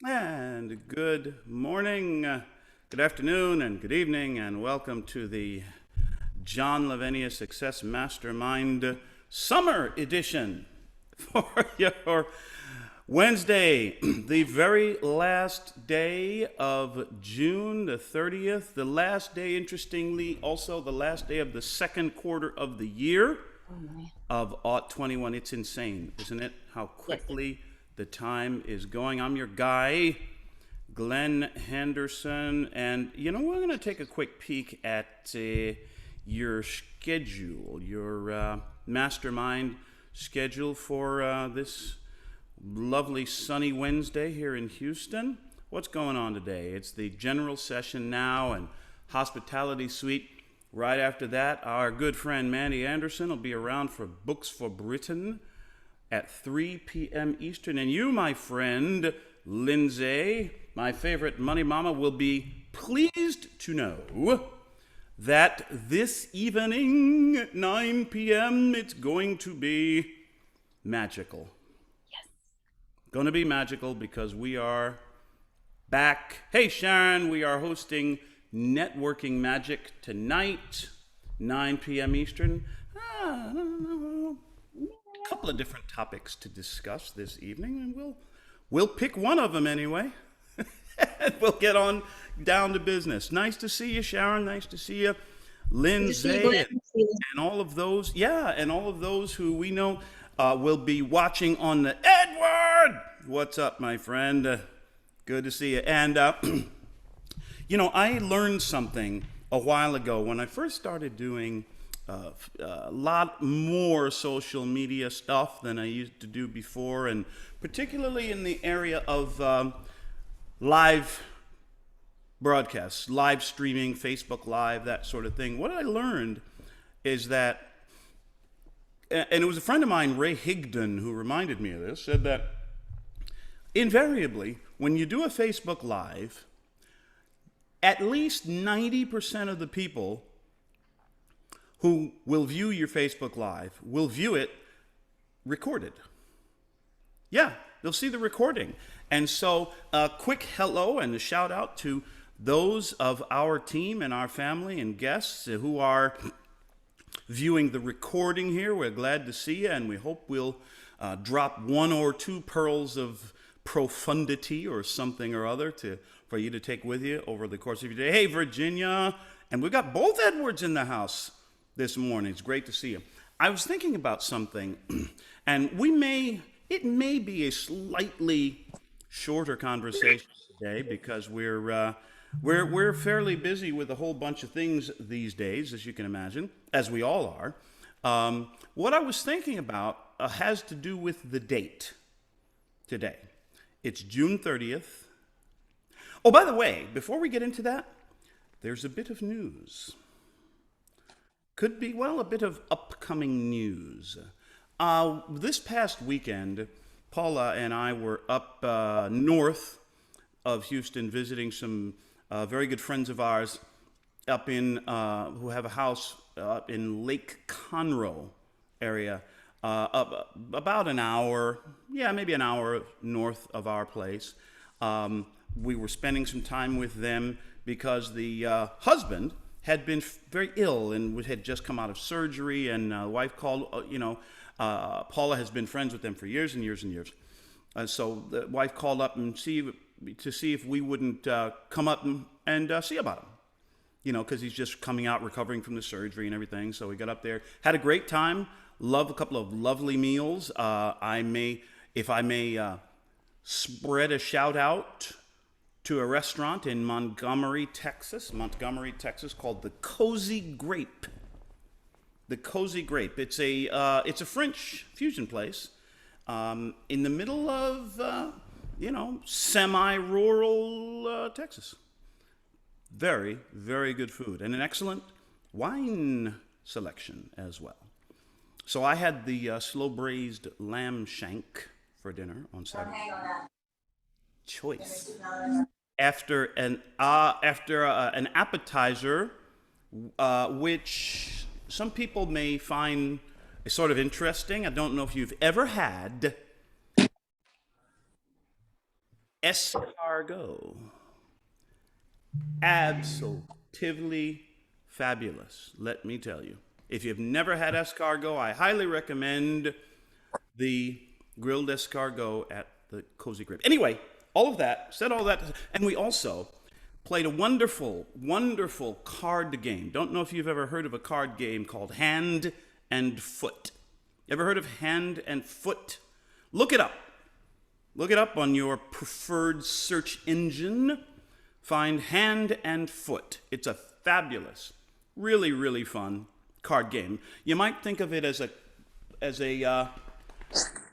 And good morning, good afternoon, and good evening, and welcome to the John Lavenia Success Mastermind Summer Edition for your Wednesday, the very last day of June the 30th, the last day, interestingly, also the last day of the second quarter of the year Oh my. of aught 21. It's insane, isn't it? How Yes. quickly the time is going. I'm your guy, Glen Henderson, and we're going to take a quick peek at your schedule, your mastermind schedule for this lovely sunny Wednesday here in Houston. What's going on today? It's the general session now and hospitality suite. Right after that, our good friend Mandy Anderson will be around for Books for Britain at 3 p.m. Eastern. And you, my friend Lindsay, my favorite money mama, will be pleased to know that this evening, 9 p.m., it's going to be magical. Yes. Going to be magical because we are back. Hey, Sharon, we are hosting Networking Magic tonight, 9 p.m. Eastern. A couple of different topics to discuss this evening, and we'll pick one of them anyway. And we'll get on down to business. Nice to see you, Sharon. Nice to see you, Good to see you, Lindsay, Glenn. and all of those. Yeah, and all of those who we know will be watching on the Edward. What's up, my friend? Good to see you. And I learned something a while ago when I first started doing a lot more social media stuff than I used to do before, and particularly in the area of live broadcasts, live streaming, Facebook Live, that sort of thing. What I learned is that, and it was a friend of mine, Ray Higdon, who reminded me of this, said that invariably, when you do a Facebook Live, at least 90% of the people who will view your Facebook Live will view it recorded. Yeah, they'll see the recording. And so a quick hello and a shout out to those of our team and our family and guests who are viewing the recording here. We're glad to see you, and we hope we'll drop one or two pearls of profundity or something or other for you to take with you over the course of your day. Hey, Virginia, and we've got both Edwards in the house this morning. It's great to see you. I was thinking about something, and it may be a slightly shorter conversation today because we're fairly busy with a whole bunch of things these days, as you can imagine, as we all are. What I was thinking about has to do with the date today. It's June 30th. Oh, by the way, before we get into that, there's a bit of news. Could be, well, a bit of upcoming news. This past weekend, Paula and I were up north of Houston visiting some very good friends of ours up in who have a house up in Lake Conroe area, up about an hour, maybe an hour north of our place. We were spending some time with them because the husband had been very ill and had just come out of surgery, and the wife called, Paula has been friends with them for years and years and years. So the wife called up and to see if we wouldn't come up and see about him, because he's just coming out, recovering from the surgery and everything. So we got up there, had a great time, loved a couple of lovely meals. If I may spread a shout out to a restaurant in Montgomery, Texas, called the Cozy Grape. The Cozy Grape. It's a French fusion place in the middle of semi-rural Texas. Very, very good food and an excellent wine selection as well. So I had the slow braised lamb shank for dinner on Saturday. Choice. After an appetizer, which some people may find sort of interesting. I don't know if you've ever had escargot. Absolutely fabulous, let me tell you. If you've never had escargot, I highly recommend the grilled escargot at the Cozy Crib. Anyway, all of that, said all that, and we also played a wonderful, wonderful card game. Don't know if you've ever heard of a card game called Hand and Foot. Ever heard of Hand and Foot? Look it up. Look it up on your preferred search engine. Find Hand and Foot. It's a fabulous, really, really fun card game. You might think of it as a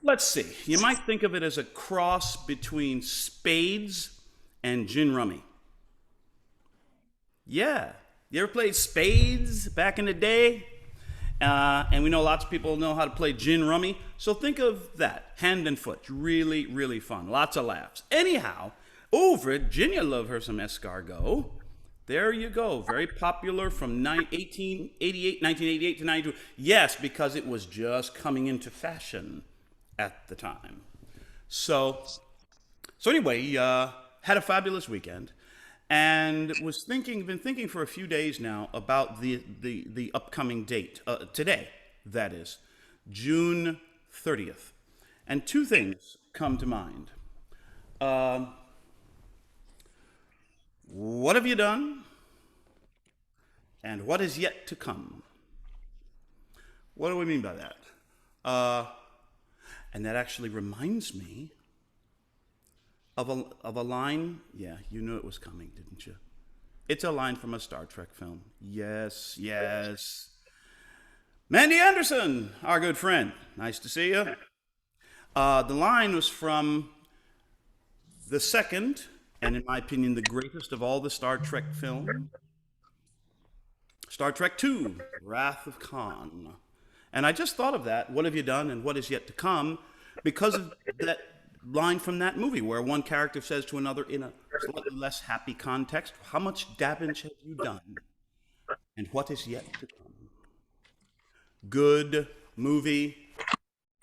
let's see. You might think of it as a cross between spades and gin rummy. Yeah. You ever played spades back in the day? And we know lots of people know how to play gin rummy. So think of that. Hand and Foot. Really, really fun. Lots of laughs. Anyhow, Virginia loved her some escargot. There you go. Very popular from 1988 to 92. Yes, because it was just coming into fashion at the time. So anyway, had a fabulous weekend. And been thinking for a few days now about the upcoming date, today, that is, June 30th. And two things come to mind. What have you done? And what is yet to come? What do we mean by that? And that actually reminds me of a line. Yeah, you knew it was coming, didn't you? It's a line from a Star Trek film. Yes, yes. Mandy Henderson, our good friend. Nice to see you. The line was from the second, and in my opinion, the greatest of all the Star Trek films, Star Trek II, Wrath of Khan. And I just thought of that. What have you done and what is yet to come? Because of that line from that movie where one character says to another in a slightly less happy context, how much damage have you done? And what is yet to come? Good movie,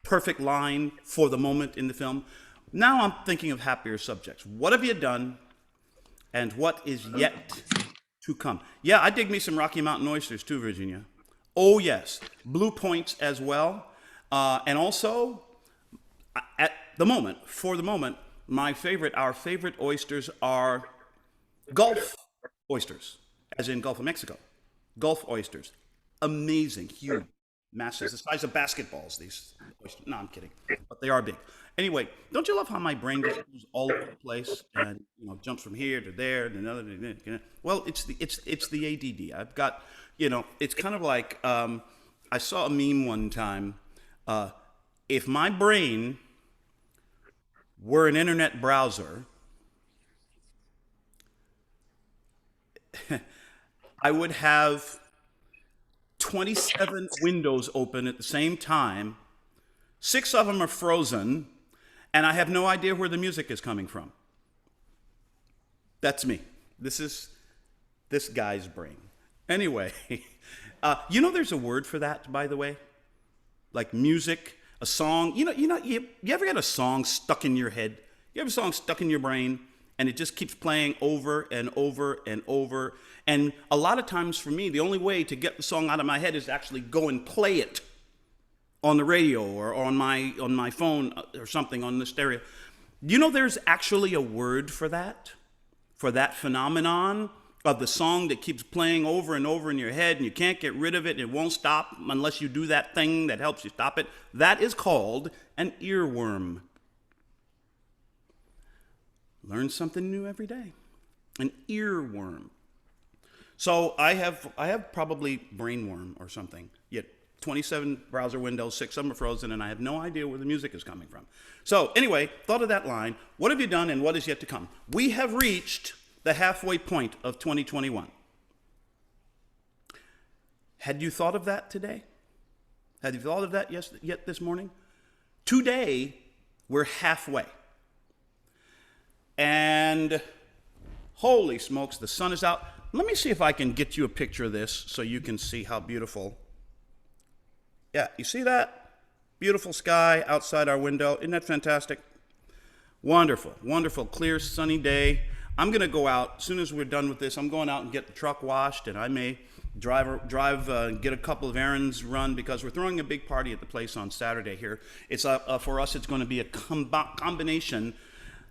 perfect line for the moment in the film. Now I'm thinking of happier subjects. What have you done and what is yet to come? Yeah, I dig me some Rocky Mountain oysters too, Virginia. Oh yes, Blue Points as well. And also, for the moment, our favorite oysters are Gulf oysters, as in Gulf of Mexico. Gulf oysters. Amazing, huge, massive, the size of basketballs, these oysters. No, I'm kidding, but they are big. Anyway, don't you love how my brain just goes all over the place and jumps from here to there and another? Well, it's the ADD. I've got, it's kind of like I saw a meme one time. If my brain were an internet browser, I would have 27 windows open at the same time. 6 of them are frozen, and I have no idea where the music is coming from. That's me. This is this guy's brain. Anyway, there's a word for that, by the way, like music. A song, you ever get a song stuck in your head? You have a song stuck in your brain, and it just keeps playing over and over and over. And a lot of times for me, the only way to get the song out of my head is to actually go and play it on the radio or on my phone or something on the stereo. There's actually a word for that phenomenon of the song that keeps playing over and over in your head and you can't get rid of it and it won't stop unless you do that thing that helps you stop it. That is called an earworm. Learn something new every day. An earworm. So I have probably brainworm or something. Yet 27 browser windows, 6 of them are frozen, and I have no idea where the music is coming from. So anyway, thought of that line. What have you done and what is yet to come? We have reached the halfway point of 2021. Had you thought of that today? Had you thought of that yet this morning? Today, we're halfway. And holy smokes, the sun is out. Let me see if I can get you a picture of this so you can see how beautiful. Yeah, you see that? Beautiful sky outside our window. Isn't that fantastic? Wonderful, wonderful, clear, sunny day. I'm going to go out, as soon as we're done with this, I'm going out and get the truck washed, and I may get a couple of errands run, because we're throwing a big party at the place on Saturday here. It's for us, it's going to be a combination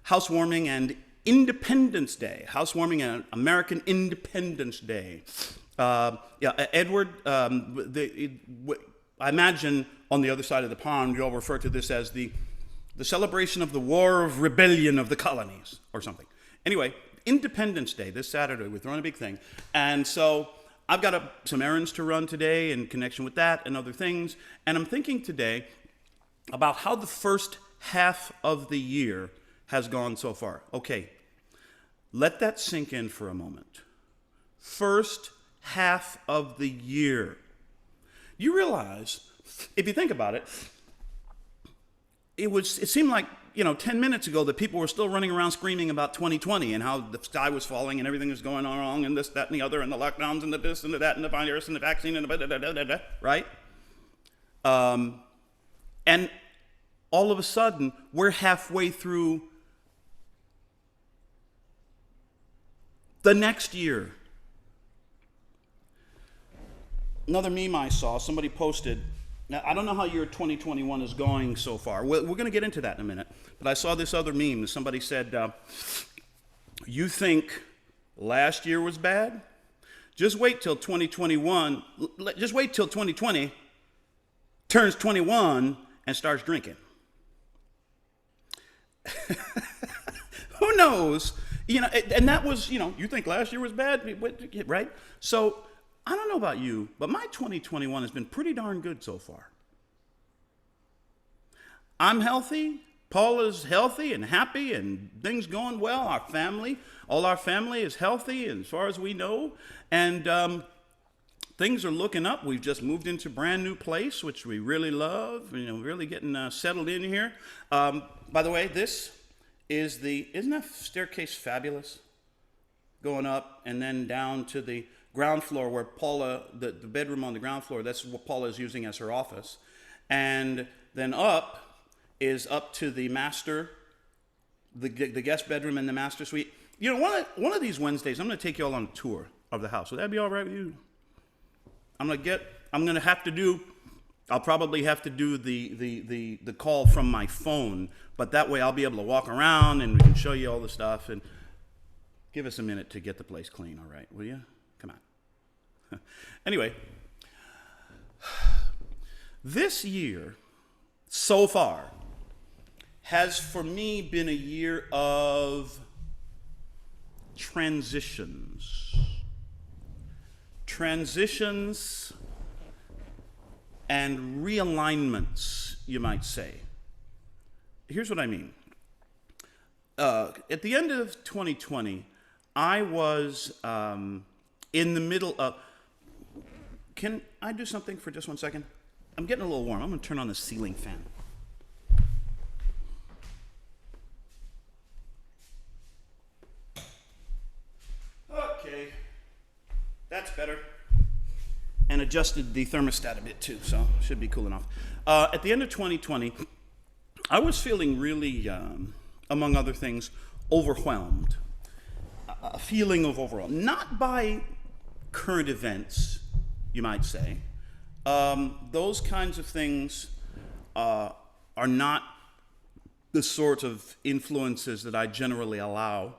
housewarming and Independence Day. Housewarming and American Independence Day. Edward, I imagine on the other side of the pond, you'll refer to this as the celebration of the War of Rebellion of the Colonies, or something. Anyway, Independence Day, this Saturday, we're throwing a big thing. And so I've got some errands to run today in connection with that and other things. And I'm thinking today about how the first half of the year has gone so far. Okay, let that sink in for a moment. First half of the year. You realize, if you think about it, it seemed like, 10 minutes ago that people were still running around screaming about 2020 and how the sky was falling and everything was going on wrong and this, that, and the other, and the lockdowns and the this and the that and the virus and the vaccine and the right? And all of a sudden, we're halfway through the next year. Another meme I saw, somebody posted, now, I don't know how your 2021 is going so far. We're going to get into that in a minute. But I saw this other meme. Somebody said, you think last year was bad? Just wait till 2021. Just wait till 2020 turns 21 and starts drinking. Who knows? And that was, you think last year was bad, right? So I don't know about you, but my 2021 has been pretty darn good so far. I'm healthy. Paula's healthy and happy, and things going well. All our family is healthy, as far as we know. And things are looking up. We've just moved into a brand new place, which we really love. Really getting settled in here. By the way, this is isn't that staircase fabulous? Going up and then down to the ground floor where Paula, the bedroom on the ground floor, that's what Paula is using as her office. And then up to the master, the guest bedroom and the master suite. One of these Wednesdays, I'm going to take you all on a tour of the house. Would that be all right with you? I'll probably have to do the call from my phone, but that way I'll be able to walk around and we can show you all the stuff. And give us a minute to get the place clean, all right? Will you? Come on. Anyway, this year, so far, has for me been a year of transitions. Transitions and realignments, you might say. Here's what I mean. At the end of 2020, I was in the middle of... Can I do something for just 1 second? I'm getting a little warm. I'm going to turn on the ceiling fan. Okay. That's better. And adjusted the thermostat a bit too, so it should be cool enough. At the end of 2020, I was feeling really, among other things, overwhelmed. A feeling of overwhelm. Not by current events, you might say. Those kinds of things are not the sort of influences that I generally allow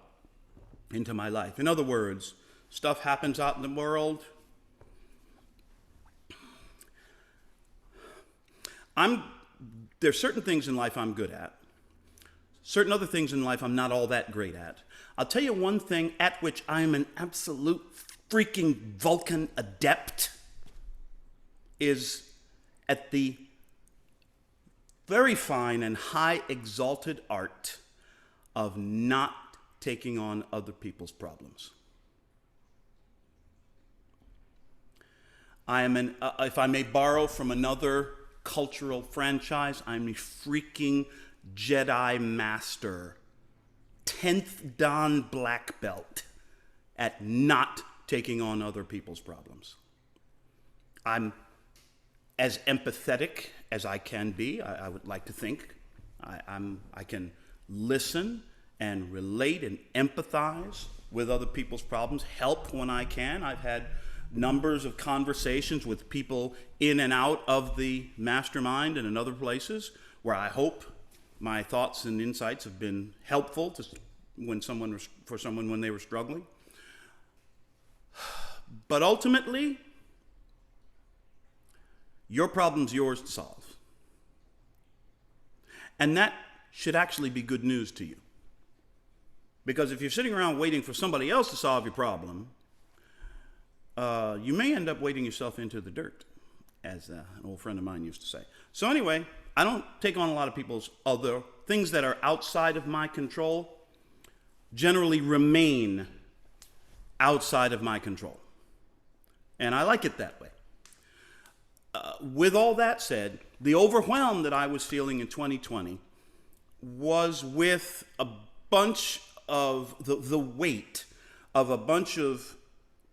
into my life. In other words, stuff happens out in the world. There's certain things in life I'm good at. Certain other things in life I'm not all that great at. I'll tell you one thing at which I am an absolute freaking Vulcan adept is at the very fine and high exalted art of not taking on other people's problems. I am if I may borrow from another cultural franchise, I'm a freaking Jedi Master, 10th Dan black belt at not taking on other people's problems. I'm as empathetic as I can be. I would like to think I can listen and relate and empathize with other people's problems, help when I can. I've had numbers of conversations with people in and out of the mastermind and in other places where I hope my thoughts and insights have been helpful to for someone when they were struggling. But ultimately, your problem's yours to solve. And that should actually be good news to you. Because if you're sitting around waiting for somebody else to solve your problem, you may end up wading yourself into the dirt, as an old friend of mine used to say. So anyway, I don't take on a lot of people's other things that are outside of my control, generally remain outside of my control. And I like it that way. With all that said, the overwhelm that I was feeling in 2020 was with a bunch of the weight of a bunch of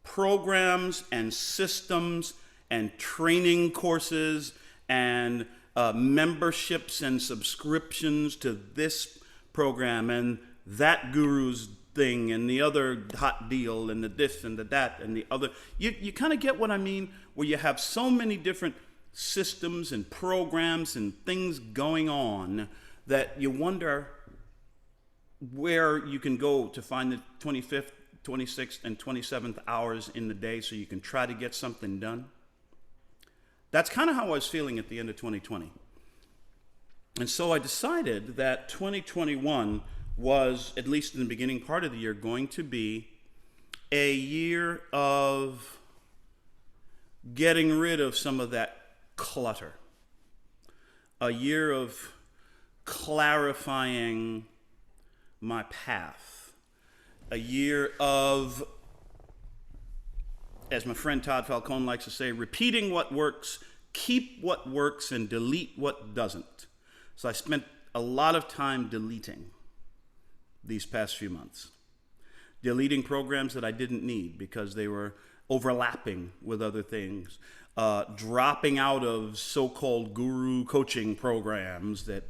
programs and systems and training courses and memberships and subscriptions to this program and that guru's thing and the other hot deal and the this and the that and the other. You kind of get what I mean, where you have so many different systems and programs and things going on that you wonder where you can go to find the 25th, 26th, and 27th hours in the day so you can try to get something done. That's kind of how I was feeling at the end of 2020. And so I decided that 2021 was, at least in the beginning part of the year, going to be a year of getting rid of some of that clutter. A year of clarifying my path. A year of, as my friend Todd Falcone likes to say, repeating what works, keep what works, and delete what doesn't. So I spent a lot of time deleting these past few months. Deleting programs that I didn't need because they were overlapping with other things. Dropping out of so-called guru coaching programs that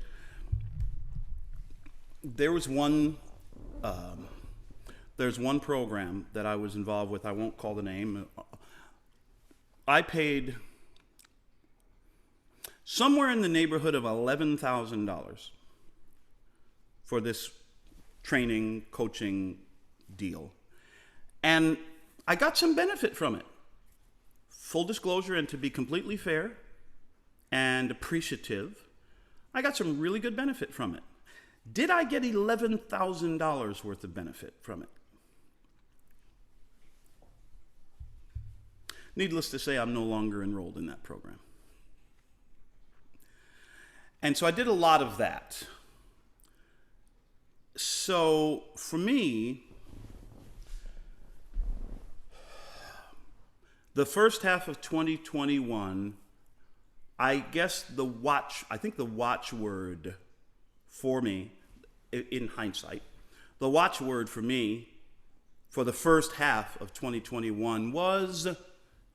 there's one program that I was involved with. I won't call the name. I paid somewhere in the neighborhood of $11,000 for this training, coaching deal. And I got some benefit from it. Full disclosure, and to be completely fair and appreciative, I got some really good benefit from it. Did I get $11,000 worth of benefit from it? Needless to say, I'm no longer enrolled in that program. And so I did a lot of that. So for me, the first half of 2021, I guess the watchword for me, in hindsight, the watchword for me for the first half of 2021 was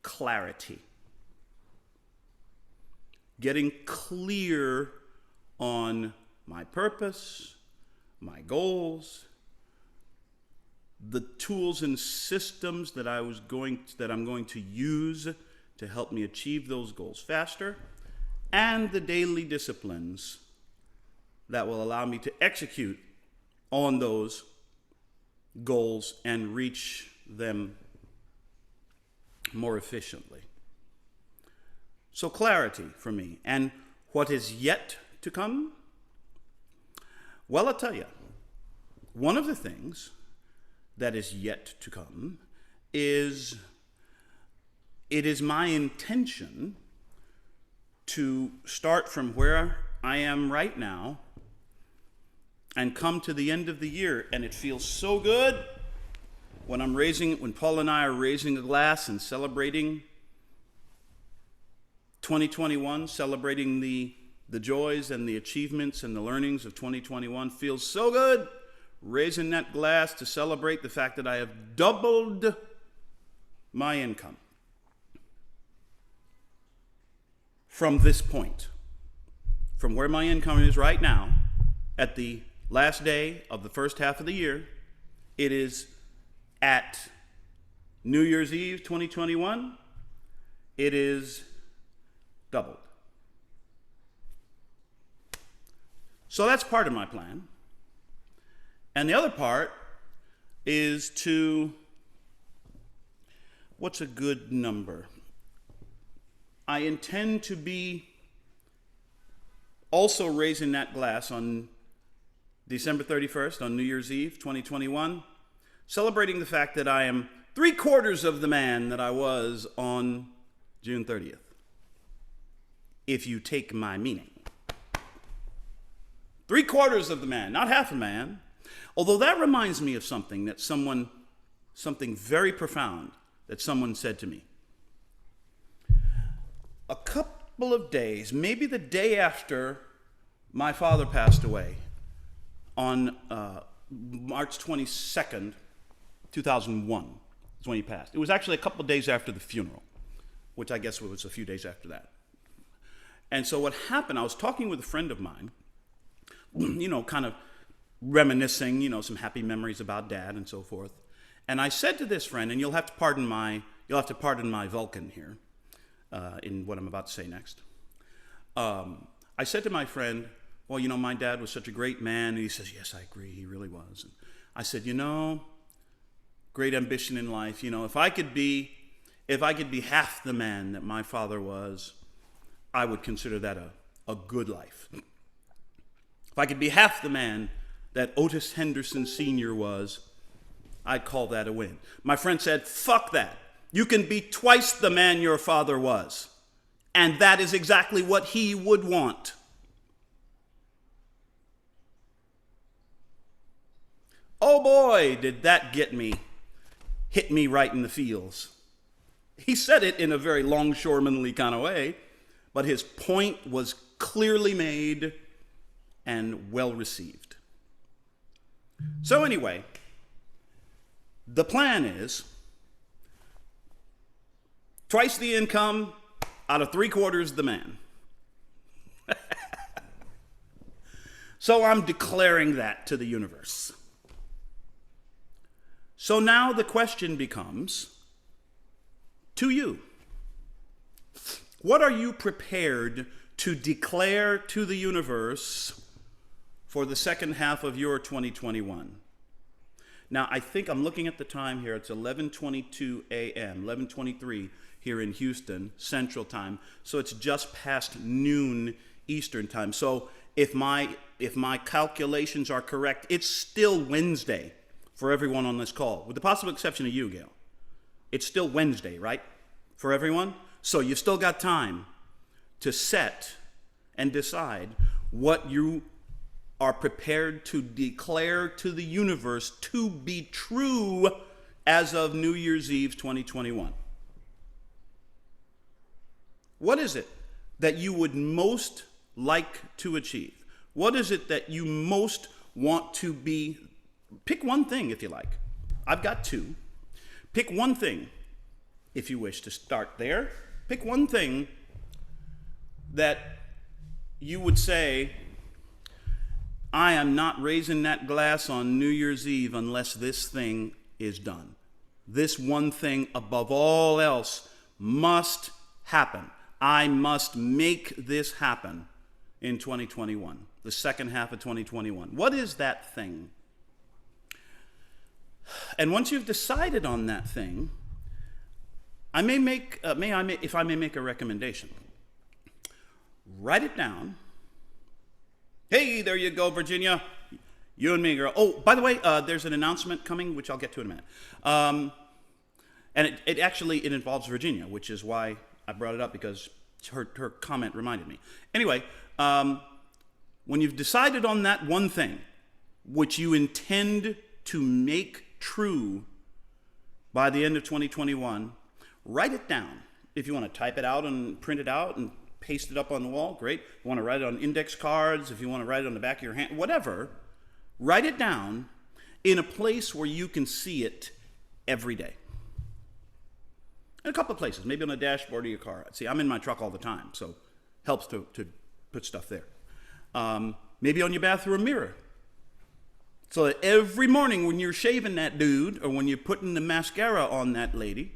clarity. Getting clear on my purpose, my goals, the tools and systems that I'm going to use to help me achieve those goals faster, and the daily disciplines that will allow me to execute on those goals and reach them more efficiently. So clarity for me. And what is yet to come? Well, I'll tell you, one of the things that is yet to come is it is my intention to start from where I am right now and come to the end of the year. And it feels so good when Paul and I are raising a glass and celebrating 2021, celebrating the joys and the achievements and the learnings of 2021. Feels so good raising that glass to celebrate the fact that I have doubled my income from this point, from where my income is right now at the last day of the first half of the year. It is at New Year's Eve 2021. It is doubled. So that's part of my plan. And the other part is to, what's a good number? I intend to be also raising that glass on December 31st, on New Year's Eve 2021, celebrating the fact that I am 3/4 of the man that I was on June 30th. If you take my meaning. 3/4 of the man, not half a man. Although that reminds me of something very profound that someone said to me. A couple of days, maybe the day after my father passed away, on March 22nd, 2001, is when he passed. It was actually a couple of days after the funeral, which I guess was a few days after that. And so what happened, I was talking with a friend of mine, kind of reminiscing, some happy memories about Dad and so forth. And I said to this friend, and you'll have to pardon my Vulcan here, in what I'm about to say next. I said to my friend, well, my dad was such a great man. And he says, yes, I agree, he really was. And I said, great ambition in life. If I could be half the man that my father was, I would consider that a good life. If I could be half the man that Otis Henderson Sr. was, I'd call that a win. My friend said, fuck that. You can be twice the man your father was. And that is exactly what he would want. Oh boy, did that hit me right in the feels. He said it in a very longshoremanly kind of way, but his point was clearly made and well received. So anyway, the plan is twice the income out of 3/4 the man. So I'm declaring that to the universe. So now the question becomes to you. What are you prepared to declare to the universe for the second half of your 2021? Now, I think I'm looking at the time here. It's 11:22 a.m., 11:23 here in Houston, Central Time. So it's just past noon Eastern Time. So if my calculations are correct, it's still Wednesday for everyone on this call, with the possible exception of you, Gail. It's still Wednesday, right? For everyone? So you've still got time to set and decide what you are prepared to declare to the universe to be true as of New Year's Eve 2021. What is it that you would most like to achieve? What is it that you most want to be? Pick one thing if you like. I've got two. Pick one thing if you wish to start there. Pick one thing that you would say, I am not raising that glass on New Year's Eve unless this thing is done. This one thing above all else must happen. I must make this happen in 2021, the second half of 2021. What is that thing? And once you've decided on that thing, if I may make a recommendation, write it down. Hey, there you go, Virginia. You and me, girl. Oh, by the way, there's an announcement coming, which I'll get to in a minute. And it actually involves Virginia, which is why I brought it up, because her comment reminded me. Anyway, when you've decided on that one thing, which you intend to make true by the end of 2021, write it down. If you want to type it out and print it out and paste it up on the wall, great. If you want to write it on index cards, if you want to write it on the back of your hand, whatever, write it down in a place where you can see it every day. In a couple of places, maybe on the dashboard of your car. See, I'm in my truck all the time, so helps to put stuff there. Maybe on your bathroom mirror. So that every morning when you're shaving that dude or when you're putting the mascara on that lady,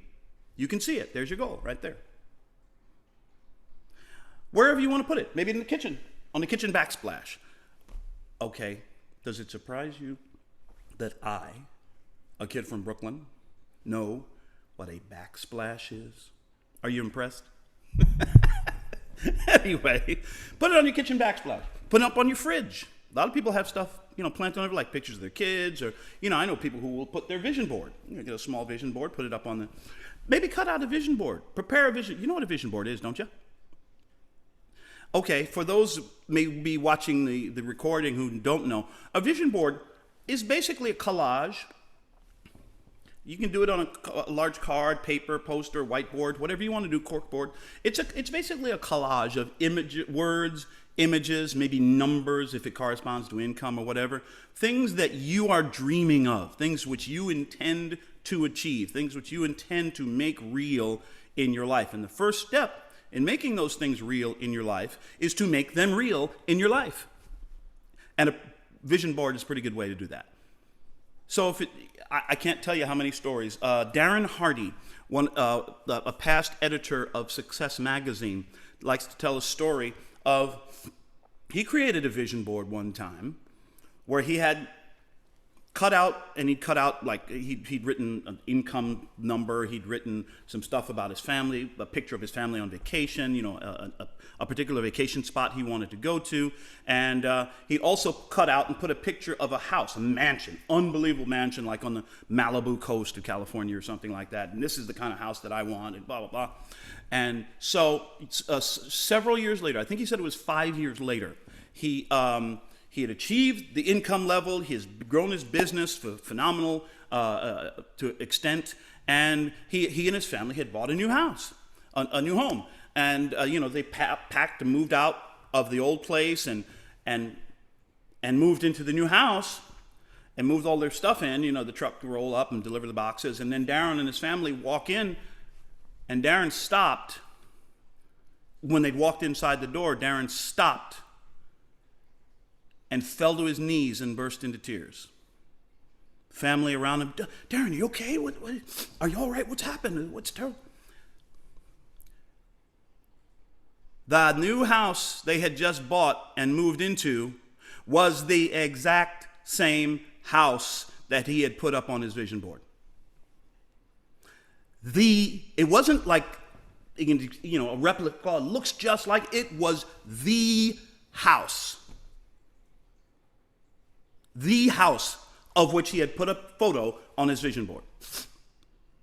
you can see it. There's your goal right there. Wherever you want to put it, maybe in the kitchen, on the kitchen backsplash. Okay, does it surprise you that I, a kid from Brooklyn, know what a backsplash is? Are you impressed? Anyway, put it on your kitchen backsplash. Put it up on your fridge. A lot of people have stuff, planted on it, like pictures of their kids, or, I know people who will put their vision board. Get a small vision board, put it up on the, maybe cut out a vision board. Prepare a vision. You know what a vision board is, don't you? Okay, for those who may be watching the recording who don't know, a vision board is basically a collage. You can do it on a large card, paper, poster, whiteboard, whatever you want to do, corkboard. It's basically a collage of words, images, maybe numbers if it corresponds to income or whatever. Things that you are dreaming of, things which you intend to achieve, things which you intend to make real in your life. And the first step in making those things real in your life is to make them real in your life. And a vision board is a pretty good way to do that. So I can't tell you how many stories. Darren Hardy, a past editor of Success Magazine, likes to tell a story of, he created a vision board one time where he had like he'd written an income number, he'd written some stuff about his family, a picture of his family on vacation, a particular vacation spot he wanted to go to, and he also cut out and put a picture of a house, a mansion, unbelievable mansion, like on the Malibu coast of California or something like that, and this is the kind of house that I want, and blah, blah, blah. And so several years later, I think he said it was 5 years later, he had achieved the income level. He has grown his business for phenomenal to extent, and he and his family had bought a new house, a new home, and they packed and moved out of the old place and moved into the new house and moved all their stuff in. The truck to roll up and deliver the boxes, and then Darren and his family walk in, and Darren stopped. When they'd walked inside the door, Darren stopped and fell to his knees and burst into tears. Family around him, Darren, are you okay? What, are you all right? What's happened? What's terrible? The new house they had just bought and moved into was the exact same house that he had put up on his vision board. It wasn't like, a replica, looks just like, it was the house. The house of which he had put a photo on his vision board.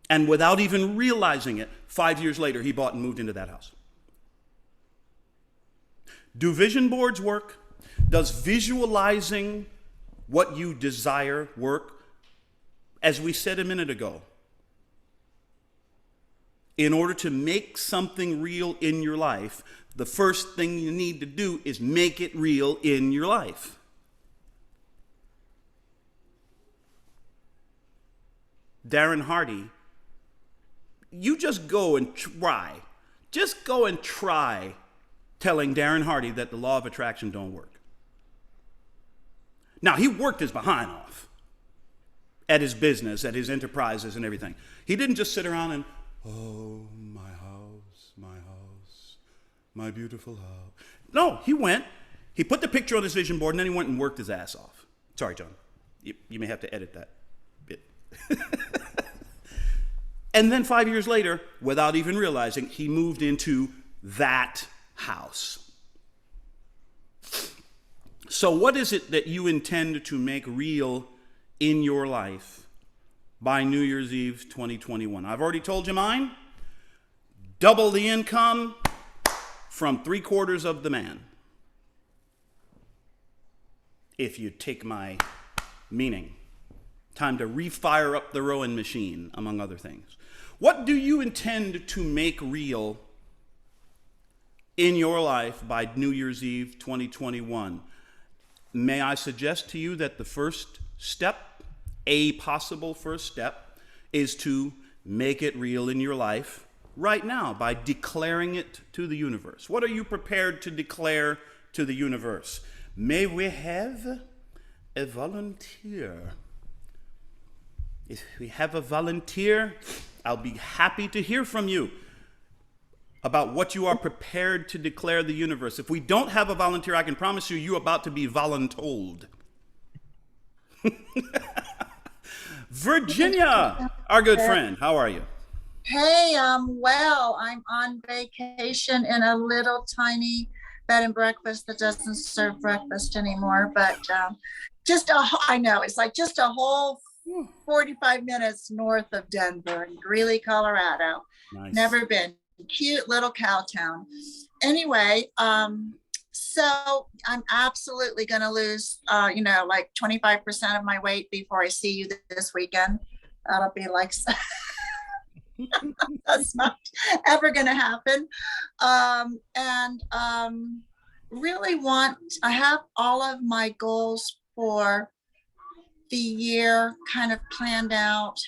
And without even realizing it, 5 years later, he bought and moved into that house. Do vision boards work? Does visualizing what you desire work? As we said a minute ago, in order to make something real in your life, the first thing you need to do is make it real in your life. Darren Hardy, you just go and try. Just go and try telling Darren Hardy that the law of attraction don't work. Now, he worked his behind off at his business, at his enterprises and everything. He didn't just sit around and, oh, my house, my beautiful house. No, he went, he put the picture on his vision board, and then he went and worked his ass off. Sorry, John. You may have to edit that bit. And then 5 years later, without even realizing, he moved into that house. So what is it that you intend to make real in your life by New Year's Eve 2021? I've already told you mine. Double the income from 3/4 of the man. If you take my meaning. Time to refire up the rowing machine, among other things. What do you intend to make real in your life by New Year's Eve 2021? May I suggest to you that the first step, a possible first step, is to make it real in your life right now by declaring it to the universe. What are you prepared to declare to the universe? May we have A volunteer. If we have a volunteer, I'll be happy to hear from you about what you are prepared to declare the universe. If we don't have a volunteer, I can promise you, you're about to be voluntold. Virginia, our good friend, how are you? Hey, well, I'm on vacation in a little tiny bed and breakfast that doesn't serve breakfast anymore, but I know it's like just a whole 45 minutes north of Denver in Greeley, Colorado. Nice. Never been. Cute little cow town. Anyway, so I'm absolutely going to lose, like 25% of my weight before I see you this weekend. That'll be like that's not ever going to happen. And really I have all of my goals for the year kind of planned out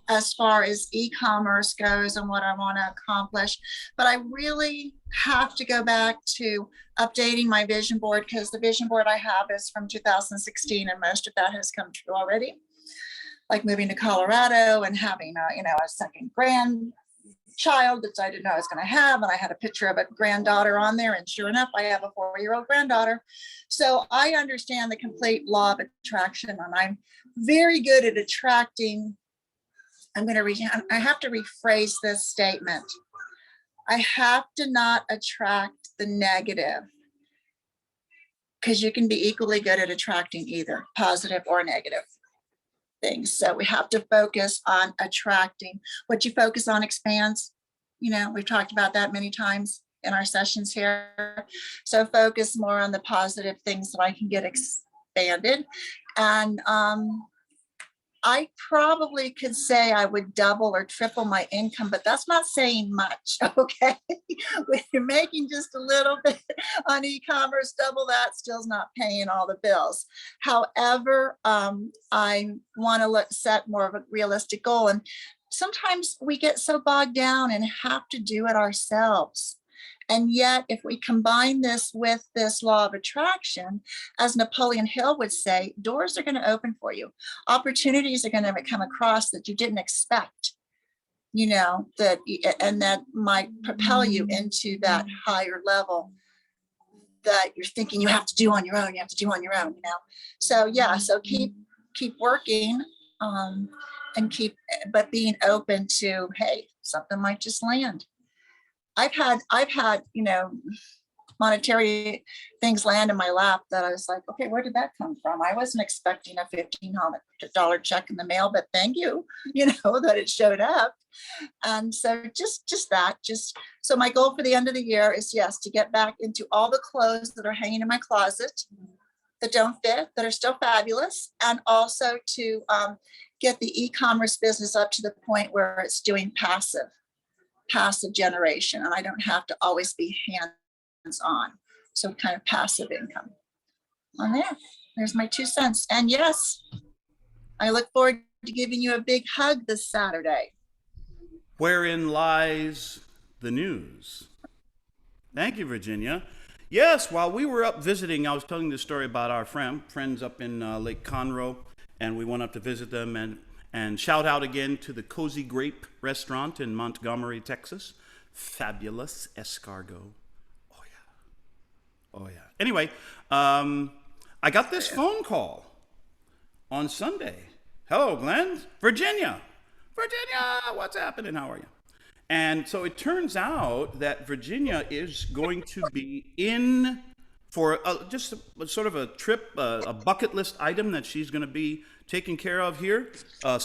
as far as e-commerce goes and what I want to accomplish. But I really have to go back to updating my vision board because the vision board I have is from 2016 and most of that has come true already. Like moving to Colorado and having a second grandchild that I didn't know I was going to have. And I had a picture of a granddaughter on there. And sure enough, I have a 4-year-old granddaughter. So I understand the complete law of attraction. And I'm very good at attracting. I have to rephrase this statement. I have to not attract the negative because you can be equally good at attracting either positive or negative things. So we have to focus on attracting. What you focus on expands. We've talked about that many times in our sessions here. So focus more on the positive things that I can get expanded. And I probably could say I would double or triple my income, but that's not saying much, okay? When you're making just a little bit on e-commerce, double that still's not paying all the bills. However, I want to set more of a realistic goal. And sometimes we get so bogged down and have to do it ourselves. And yet, if we combine this with this law of attraction, as Napoleon Hill would say, doors are going to open for you. Opportunities are going to come across that you didn't expect, that might propel you into that higher level that you're thinking you have to do on your own. So keep working but being open to, hey, something might just land. I've had, monetary things land in my lap that I was like, okay, where did that come from? I wasn't expecting a $1,500 check in the mail, but thank you, that it showed up. And so so my goal for the end of the year is, yes, to get back into all the clothes that are hanging in my closet that don't fit, that are still fabulous, and also to get the e-commerce business up to the point where it's doing passive generation, and I don't have to always be hands-on. So kind of passive income on there. There's my 2 cents. And yes, I look forward to giving you a big hug this Saturday. Wherein lies the news? Thank you, Virginia. Yes, while we were up visiting, I was telling the story about our friends up in Lake Conroe, and we went up to visit them, and shout out again to the Cozy Grape restaurant in Montgomery, Texas. Fabulous escargot. Oh, yeah. Oh, yeah. Anyway, I got this phone call on Sunday. Hello, Glen. Virginia, what's happening? How are you? And so it turns out that Virginia is going to be in for just sort of a trip, a bucket list item that she's going to be taking care of here,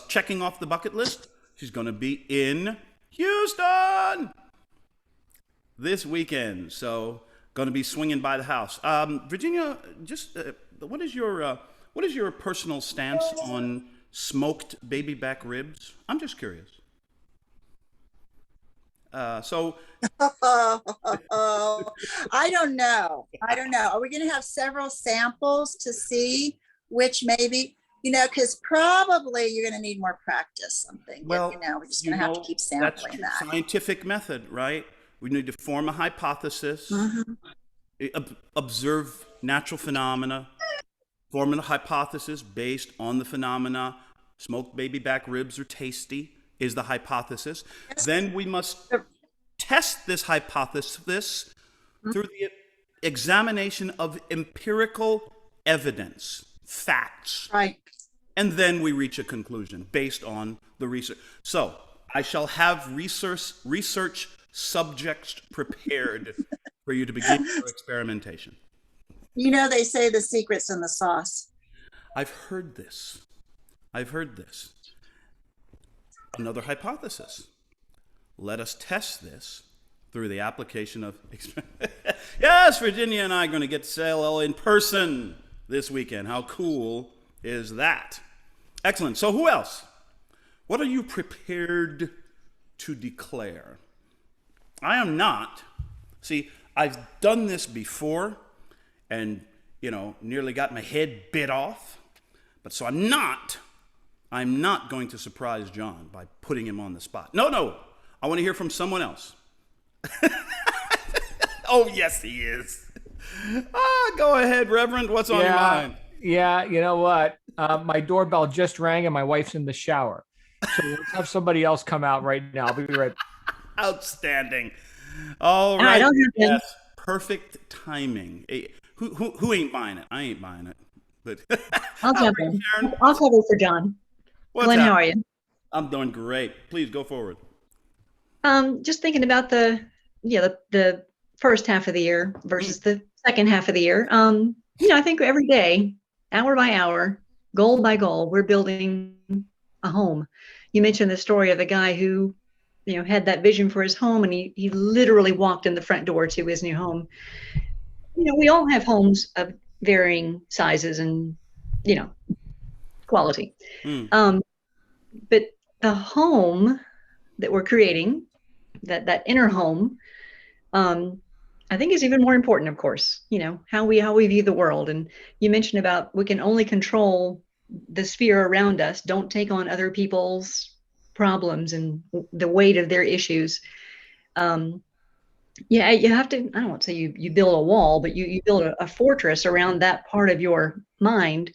checking off the bucket list. She's going to be in Houston this weekend, so going to be swinging by the house. Virginia, just what is your personal stance on smoked baby back ribs? I'm just curious. So I don't know. Are we going to have several samples to see which maybe, because probably you're going to need more practice. Well, we're just going to have to keep sampling that. Scientific method, right? We need to form a hypothesis, observe natural phenomena, Forming a hypothesis based on the phenomena. Smoked baby back ribs are tasty is the hypothesis. Yes. Then we must test this hypothesis through the examination of empirical evidence, facts. Right. And then we reach a conclusion based on the research. So I shall have research subjects prepared for you to begin your experimentation. You know, they say the secret's in the sauce. I've heard this. Another hypothesis. Let us test this through the application of Yes, Virginia and I are going to get to JLL in person this weekend. How cool is that? Excellent. So who else? What are you prepared to declare? I am not. See, I've done this before and, nearly got my head bit off. But so I'm not going to surprise John by putting him on the spot. No. I want to hear from someone else. Oh, yes, he is. Go ahead, Reverend. What's on your mind? Yeah, you know what? My doorbell just rang and my wife's in the shower. So let's have somebody else come out right now. I'll be right back. Outstanding. All right. Yes, perfect timing. Who ain't buying it? I ain't buying it. But I'll jump in. I'll cover for John. Glen, how are you? I'm doing great. Please go forward. Just thinking about the first half of the year versus the second half of the year. I think every day, hour by hour, goal by goal, we're building a home. You mentioned the story of the guy who, had that vision for his home, and he literally walked in the front door to his new home. We all have homes of varying sizes and, quality. But the home that we're creating, that inner home, I think is even more important, of course, how we view the world. And you mentioned about we can only control the sphere around us. Don't take on other people's problems and the weight of their issues. You have to, I don't want to say you build a wall, but you build a fortress around that part of your mind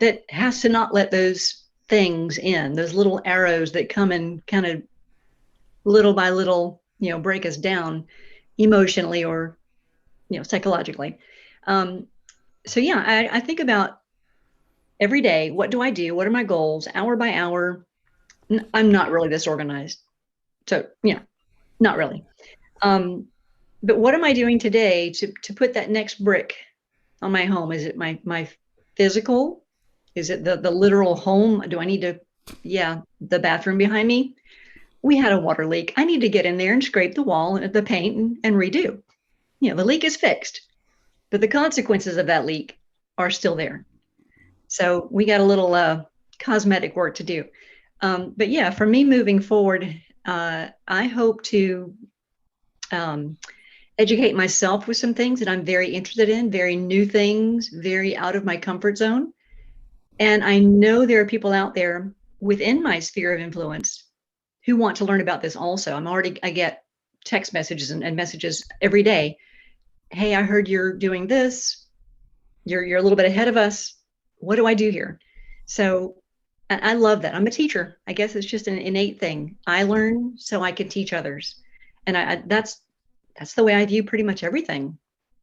that has to not let those things in, those little arrows that come and kind of little by little, break us down emotionally or, psychologically. I think about every day, what do I do? What are my goals? Hour by hour. I'm not really this organized. So, not really. But what am I doing today to put that next brick on my home? Is it my physical? Is it the literal home? Do I need to, the bathroom behind me? We had a water leak. I need to get in there and scrape the wall and the paint and redo. The leak is fixed, but the consequences of that leak are still there. So we got a little cosmetic work to do. But for me moving forward, I hope to educate myself with some things that I'm very interested in, very new things, very out of my comfort zone. And I know there are people out there within my sphere of influence who want to learn about this also. I get text messages and messages every day. Hey, I heard you're doing this. You're a little bit ahead of us. What do I do here? So I love that. I'm a teacher. I guess it's just an innate thing. I learn so I can teach others. And that's the way I view pretty much everything,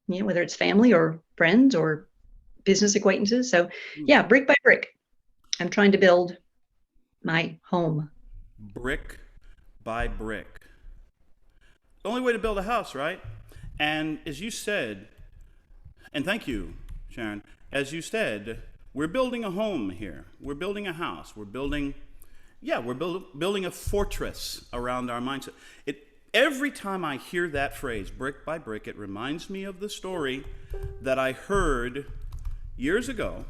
whether it's family or friends or business acquaintances. So brick by brick, I'm trying to build my home. Brick by brick. The only way to build a house, right? And as you said, and thank you, Sharon, as you said, we're building a home here. We're building a house. We're building a fortress around our mindset. Every time I hear that phrase, brick by brick, it reminds me of the story that I heard years ago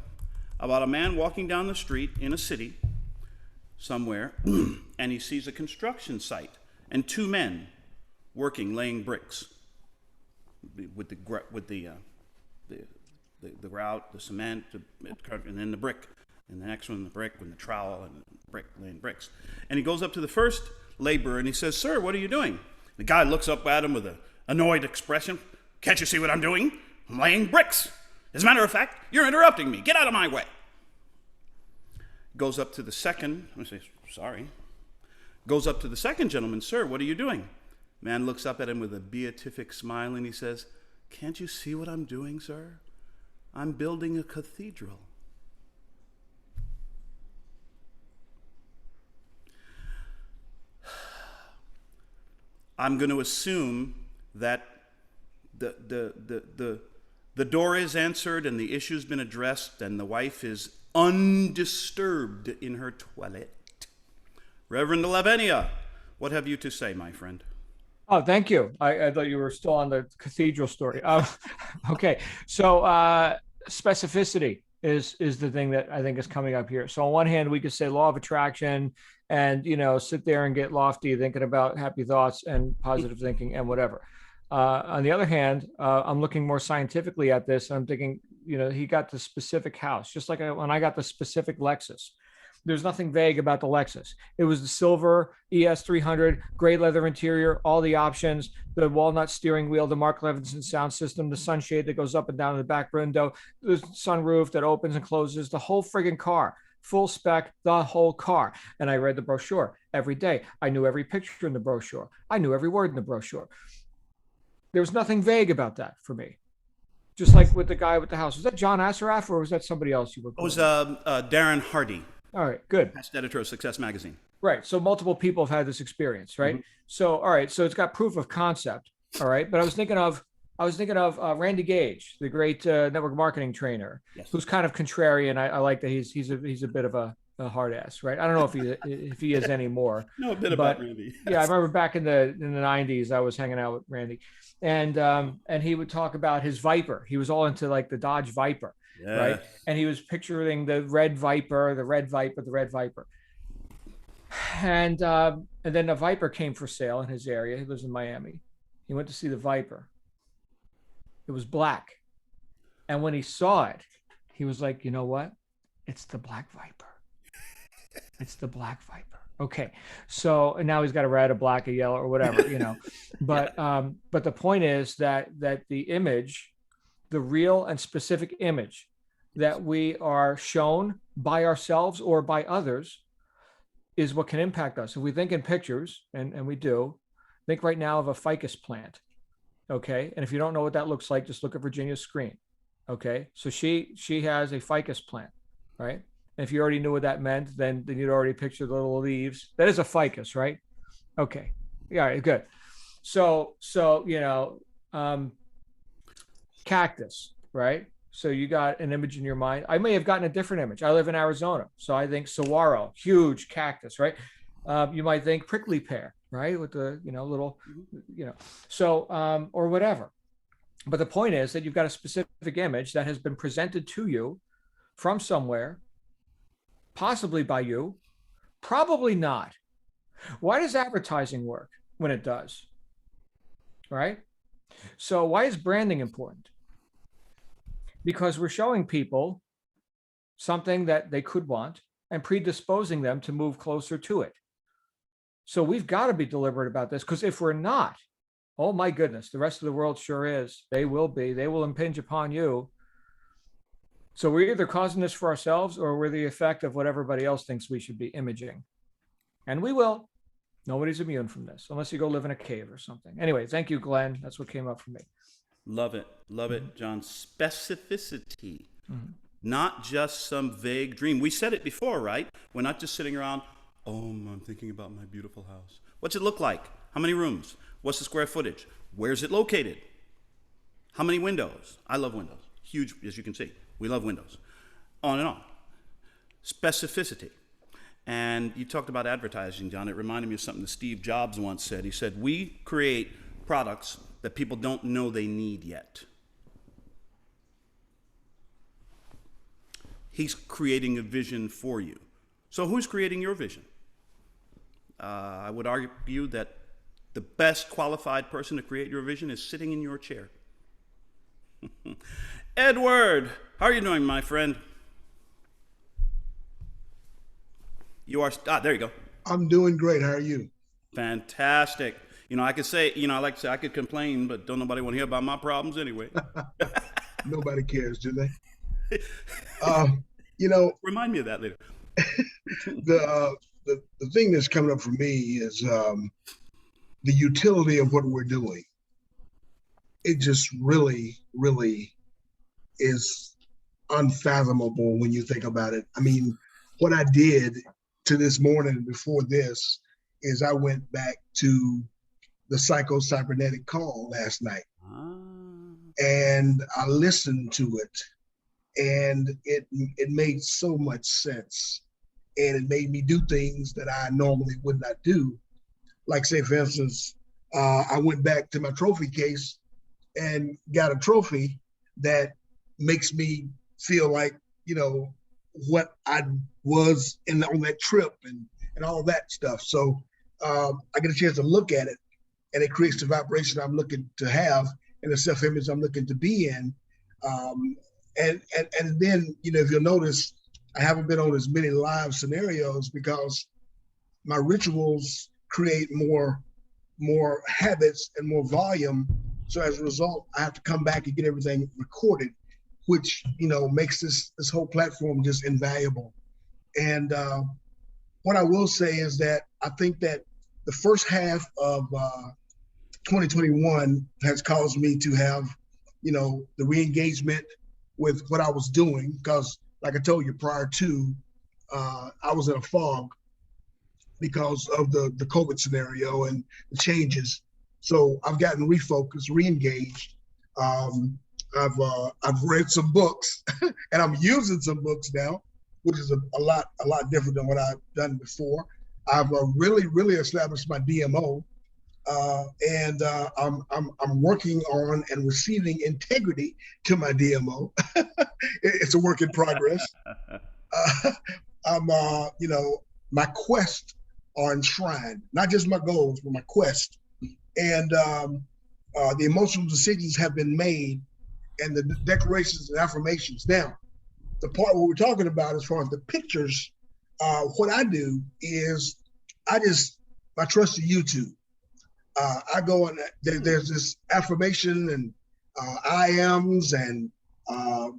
about a man walking down the street in a city somewhere, and he sees a construction site and two men working, laying bricks with the grout, the cement, and then the brick, and the next one the brick with the trowel and the brick, laying bricks. And he goes up to the first laborer and he says, "Sir, what are you doing?" The guy looks up at him with an annoyed expression. "Can't you see what I'm doing? I'm laying bricks." As a matter of fact, you're interrupting me. Get out of my way. Goes up to the second. I say, sorry. Goes up to the second gentleman. Sir, what are you doing? Man looks up at him with a beatific smile and he says, can't you see what I'm doing, sir? I'm building a cathedral. I'm going to assume that the door is answered and the issue's been addressed and the wife is undisturbed in her toilet. Reverend Lavenia, what have you to say, my friend? Oh, thank you. I thought you were still on the cathedral story. Okay, so specificity is the thing that I think is coming up here. So on one hand, we could say law of attraction and, sit there and get lofty thinking about happy thoughts and positive thinking and whatever. On the other hand, I'm looking more scientifically at this and I'm thinking, he got the specific house, just like when I got the specific Lexus. There's nothing vague about the Lexus. It was the silver ES300, gray leather interior, all the options, the walnut steering wheel, the Mark Levinson sound system, the sunshade that goes up and down in the back window, the sunroof that opens and closes, the whole friggin' car, full spec, the whole car. And I read the brochure every day. I knew every picture in the brochure. I knew every word in the brochure. There was nothing vague about that for me. Just like with the guy with the house. Was that John Assaraf or was that somebody else you were It was Darren Hardy. All right, good. Past editor of Success Magazine. Right. So multiple people have had this experience, right? Mm-hmm. So, all right. So it's got proof of concept. All right. But I was thinking of Randy Gage, the great network marketing trainer, yes, who's kind of contrarian. I like that he's a bit of a hard ass, right? I don't know if he is anymore. No, a bit about Randy. Yeah, I remember back in the 90s, I was hanging out with Randy, and he would talk about his Viper. He was all into like the Dodge Viper. Yes. Right. And he was picturing the red Viper. And then a Viper came for sale in his area. He lives in Miami. He went to see the Viper. It was black. And when he saw it, he was like, you know what? It's the black Viper. It's the black Viper. Okay. So and now he's got a red, a black, a yellow, or whatever, But the point is that the image, the real and specific image that we are shown by ourselves or by others is what can impact us. If we think in pictures, and we do, think right now of a ficus plant, okay? And if you don't know what that looks like, just look at Virginia's screen, okay? So she has a ficus plant, right? And if you already knew what that meant, then you'd already picture the little leaves. That is a ficus, right? Okay, yeah, good. So cactus, right? So you got an image in your mind. I may have gotten a different image. I live in Arizona, so I think saguaro, huge cactus, right? You might think prickly pear, right? With the, little, so, or whatever. But the point is that you've got a specific image that has been presented to you from somewhere, possibly by you, probably not. Why does advertising work when it does? Right? So why is branding important? Because we're showing people something that they could want and predisposing them to move closer to it. So we've got to be deliberate about this, because if we're not, oh my goodness, the rest of the world sure is. They will impinge upon you. So we're either causing this for ourselves or we're the effect of what everybody else thinks we should be imaging. And we will. Nobody's immune from this unless you go live in a cave or something. Anyway, thank you, Glenn. That's what came up for me. Love it, John. Specificity, not just some vague dream. We said it before, right? We're not just sitting around, I'm thinking about my beautiful house. What's it look like? How many rooms? What's the square footage? Where's it located? How many windows? I love windows. Huge, as you can see. We love windows. On and on. Specificity. And you talked about advertising, John. It reminded me of something that Steve Jobs once said. He said, we create products that people don't know they need yet. He's creating a vision for you. So who's creating your vision? I would argue that the best qualified person to create your vision is sitting in your chair. Edward, how are you doing, my friend? You are, there you go. I'm doing great. How are you? Fantastic. I could say, I like to say I could complain, but don't nobody want to hear about my problems anyway. Nobody cares, do they? You know, Remind me of that later. the thing that's coming up for me is the utility of what we're doing. It just really, really is unfathomable when you think about it. I mean, what I did to this morning before this is I went back to the psycho-cybernetic call last night and I listened to it, and it made so much sense, and it made me do things that I normally would not do. Like, say, for instance, I went back to my trophy case and got a trophy that makes me feel like, you know, what I was on that trip and all that stuff. So I get a chance to look at it, and it creates the vibration I'm looking to have and the self-image I'm looking to be in. And then, you know, if you'll notice, I haven't been on as many live scenarios because my rituals create more habits and more volume. So as a result, I have to come back and get everything recorded, which, you know, makes this whole platform just invaluable. And what I will say is that I think that the first half of 2021 has caused me to have, you know, the re-engagement with what I was doing, because like I told you prior to, I was in a fog because of the COVID scenario and the changes. So I've gotten refocused, re-engaged. I've read some books and I'm using some books now, which is a lot different than what I've done before. I've really established my DMO, and I'm working on and receiving integrity to my DMO. It's a work in progress. I'm you know, my quest are enshrined, not just my goals, but my quest. And the emotional decisions have been made, and the declarations and affirmations. Now, the part what we're talking about as far as the pictures, what I do is I trust the YouTube. I go on, there's this affirmation and I ams and,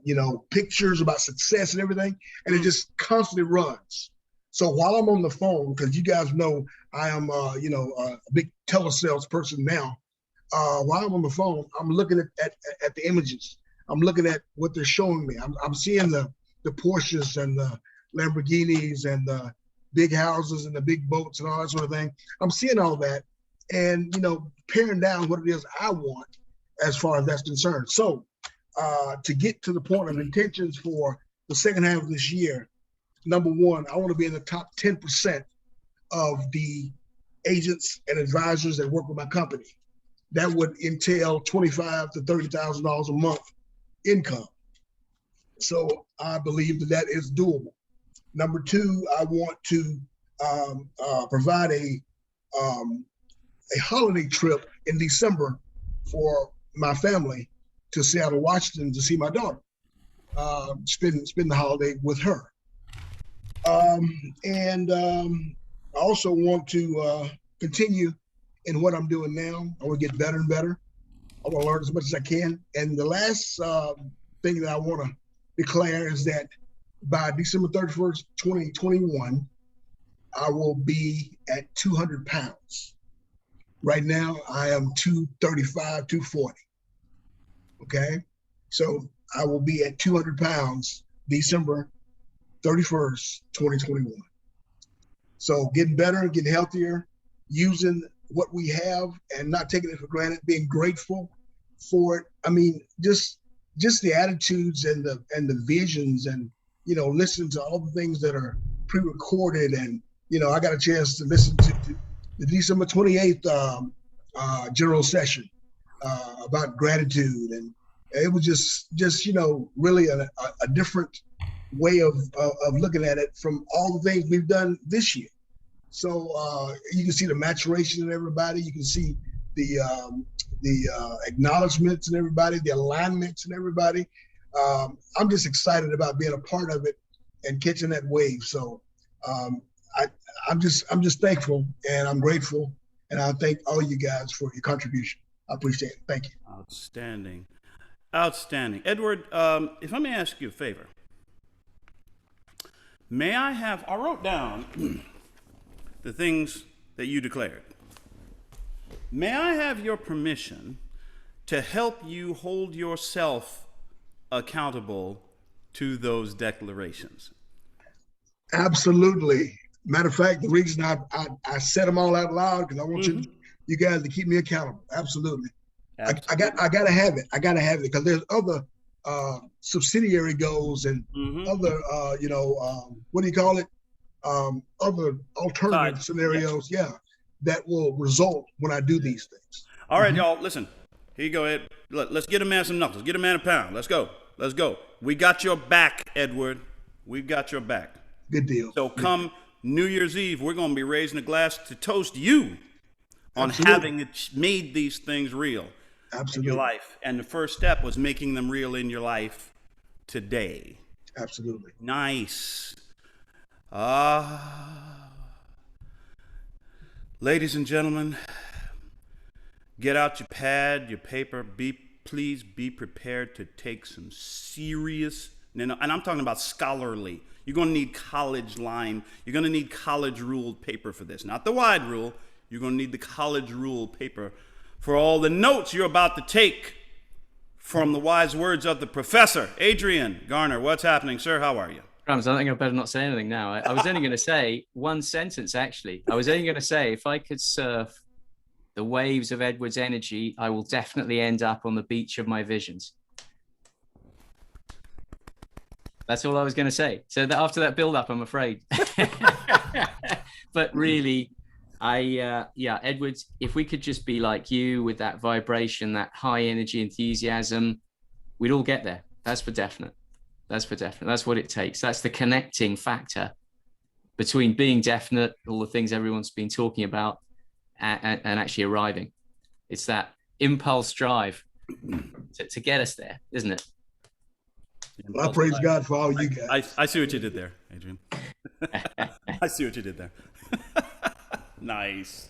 you know, pictures about success and everything. And it just constantly runs. So while I'm on the phone, because you guys know I am, you know, a big telesales person now, while I'm on the phone, I'm looking at the images. I'm looking at what they're showing me. I'm seeing the Porsches and the Lamborghinis and the big houses and the big boats and all that sort of thing. I'm seeing all that, and, you know, paring down what it is I want as far as that's concerned. So to get to the point of intentions for the second half of this year, number one, I want to be in the top 10% of the agents and advisors that work with my company. That would entail $25,000 to $30,000 a month income. So I believe that is doable. Number two, I want to provide a holiday trip in December for my family to Seattle, Washington, to see my daughter. Spend the holiday with her. And I also want to continue in what I'm doing now. I want to get better and better. I want to learn as much as I can. And the last thing that I want to declare is that by December 31st, 2021, I will be at 200 pounds. Right now, I am 235, 240. Okay? So I will be at 200 pounds December 31st, 2021. So getting better, getting healthier, using what we have and not taking it for granted, being grateful for it. I mean, just the attitudes and the visions, and, you know, listening to all the things that are pre-recorded. And, you know, I got a chance to listen to the December 28th general session about gratitude. And it was just, you know, really a different way of looking at it from all the things we've done this year. So you can see the maturation in everybody. You can see the acknowledgments in everybody, the alignments in everybody. I'm just excited about being a part of it and catching that wave. So I'm just thankful, and I'm grateful, and I thank all you guys for your contribution. I appreciate it. Thank you. Outstanding. Outstanding. Edward, if I may ask you a favor, I wrote down the things that you declared. May I have your permission to help you hold yourself accountable to those declarations? Absolutely. Matter of fact, the reason I said them all out loud because I want you guys to keep me accountable. Absolutely. I gotta have it. I gotta have it because there's other subsidiary goals and other what do you call it? Other alternative scenarios, that will result when I do these things. All right, y'all, listen. Here you go, Ed. Let's get a man some knuckles. Get a man a pound. Let's go. Let's go. We got your back, Edward. We've got your back. Good deal. So come New Year's Eve, we're going to be raising a glass to toast you on having made these things real in your life. And the first step was making them real in your life today. Absolutely. Nice. Ladies and gentlemen, get out your pad, your paper. Please be prepared to take some serious, and I'm talking about scholarly. You're going to need college line. You're going to need college ruled paper for this. Not the wide rule. You're going to need the college ruled paper for all the notes you're about to take from the wise words of the professor. Adrian Garner, what's happening, sir? How are you? Rams, I think I better not say anything now. I was only going to say one sentence, actually. I was only going to say, if I could surf the waves of Edward's energy, I will definitely end up on the beach of my visions. That's all I was going to say. So that after that build-up, I'm afraid. But really, Edward, if we could just be like you with that vibration, that high energy enthusiasm, we'd all get there. That's for definite. That's for definite. That's what it takes. That's the connecting factor between being definite, all the things everyone's been talking about, and actually arriving. It's that impulse drive to get us there, isn't it? Well, I praise God for all you guys. I see what you did there, Adrian. I see what you did there. Nice.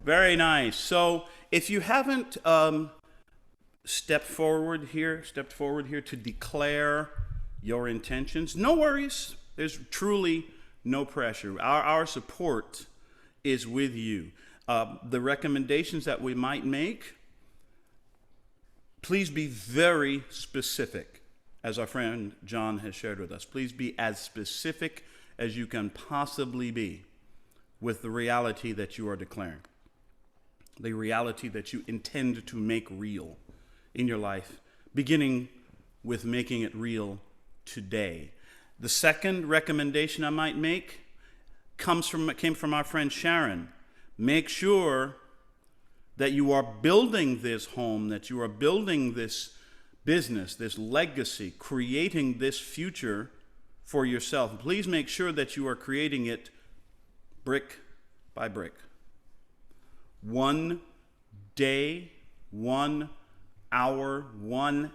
Very nice. So if you haven't stepped forward here to declare your intentions, no worries. There's truly no pressure. Our support is with you. The recommendations that we might make, please be very specific, as our friend John has shared with us. Please be as specific as you can possibly be with the reality that you are declaring, the reality that you intend to make real in your life, beginning with making it real today. The second recommendation I might make came from our friend Sharon. Make sure that you are building this home, that you are building this business, this legacy, creating this future for yourself. Please make sure that you are creating it brick by brick. 1 day, 1 hour, 1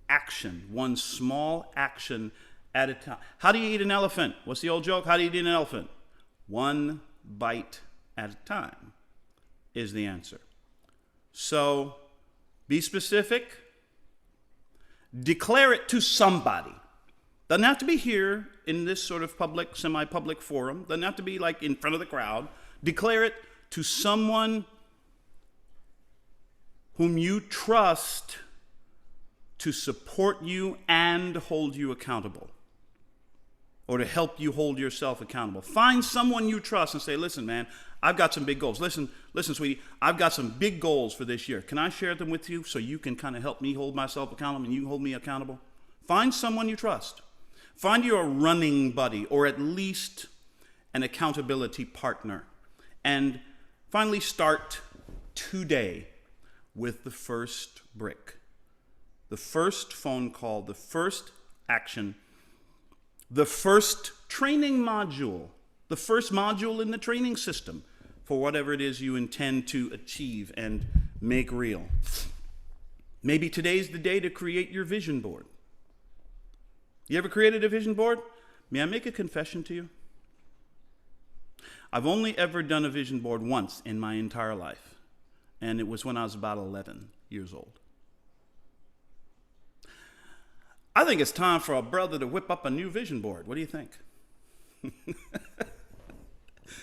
action, 1 small action at a time. How do you eat an elephant? What's the old joke? How do you eat an elephant? 1 bite at a time is the answer. So be specific. Declare it to somebody. Doesn't have to be here in this sort of public, semi-public forum. Doesn't have to be like in front of the crowd. Declare it to someone whom you trust to support you and hold you accountable, or to help you hold yourself accountable. Find someone you trust and say, listen, man, I've got some big goals. Listen, sweetie, I've got some big goals for this year. Can I share them with you so you can kind of help me hold myself accountable and you hold me accountable? Find someone you trust. Find your running buddy, or at least an accountability partner. And finally, start today with the first brick, the first phone call, the first action, the first training module, the first module in the training system for whatever it is you intend to achieve and make real. Maybe today's the day to create your vision board. You ever created a vision board? May I make a confession to you? I've only ever done a vision board once in my entire life, and it was when I was about 11 years old. I think it's time for a brother to whip up a new vision board. What do you think?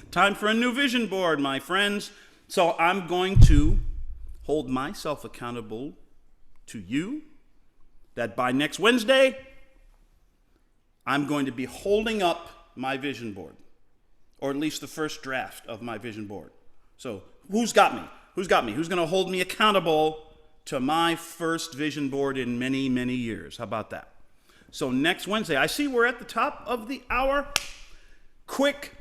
Time for a new vision board, my friends. So I'm going to hold myself accountable to you that by next Wednesday, I'm going to be holding up my vision board, or at least the first draft of my vision board. So who's got me? Who's got me? Who's going to hold me accountable to my first vision board in many, many years? How about that? So next Wednesday, I see we're at the top of the hour. Quick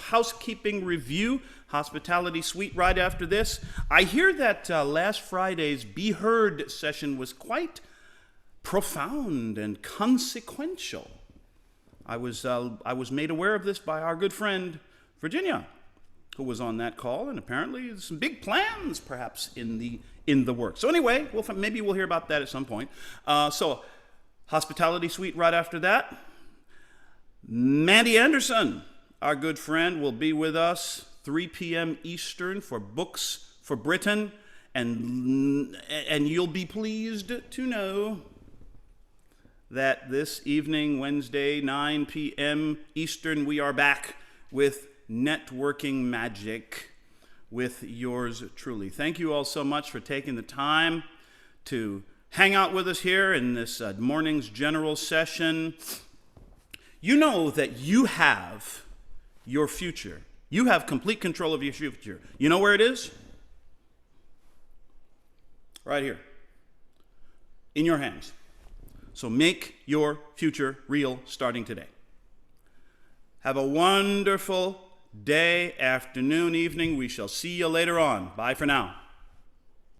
housekeeping review, hospitality suite right after this. I hear that last Friday's Be Heard session was quite profound and consequential. I was made aware of this by our good friend Virginia, who was on that call, and apparently there's some big plans perhaps in the works. So anyway, maybe we'll hear about that at some point. So hospitality suite right after that. Mandy Henderson, our good friend, will be with us 3 p.m. Eastern for Books for Britain, and you'll be pleased to know that this evening, Wednesday, 9 p.m. Eastern, we are back with Networking Magic with yours truly. Thank you all so much for taking the time to hang out with us here in this morning's general session. You know that you have your future. You have complete control of your future. You know where it is? Right here. In your hands. So make your future real starting today. Have a wonderful day, afternoon, evening. We shall see you later on. Bye for now.